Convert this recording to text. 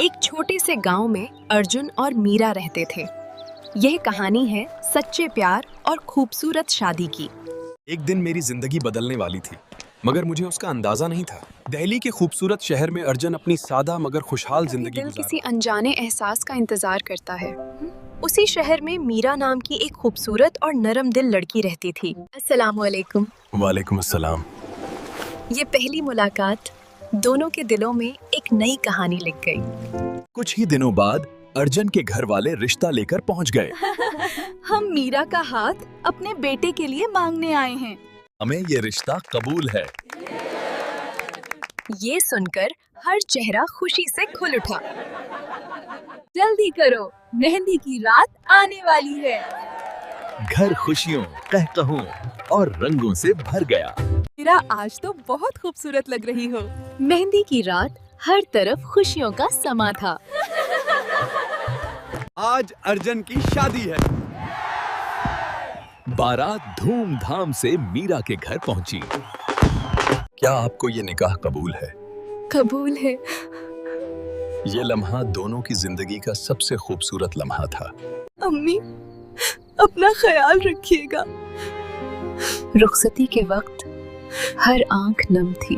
एक छोटे से गांव में अर्जुन और मीरा रहते थे। यह कहानी है सच्चे प्यार और खूबसूरत शादी की। एक दिन मेरी जिंदगी बदलने वाली थी, मगर मुझे उसका अंदाजा नहीं था। दिल्ली के खूबसूरत शहर में अर्जुन अपनी सादा मगर खुशहाल जिंदगी दिल गुजार किसी अनजाने एहसास का इंतजार करता है। उसी शहर में मीरा नाम की एक खूबसूरत और नरम दिल लड़की रहती थी। अस्सलामुअलैकुम। वालेकुम अस्सलाम। ये पहली मुलाकात दोनों के दिलों में एक नई कहानी लिख गई। कुछ ही दिनों बाद अर्जुन के घर वाले रिश्ता लेकर पहुंच गए। हम मीरा का हाथ अपने बेटे के लिए मांगने आए हैं। हमें ये रिश्ता कबूल है। ये सुनकर हर चेहरा खुशी से खुल उठा। जल्दी करो, मेहंदी की रात आने वाली है। घर खुशियों, कहकहों और रंगों से भर गया। मीरा, आज तो बहुत खूबसूरत लग रही हो। मेहंदी की रात हर तरफ खुशियों का समा था। आज अर्जुन की शादी है। बारात धूमधाम से मीरा के घर पहुंची। क्या आपको ये निकाह कबूल है? कबूल है। ये लम्हा दोनों की जिंदगी का सबसे खूबसूरत लम्हा था। अम्मी, अपना ख्याल रखिएगा। रुखसती के वक्त हर आंख नम थी।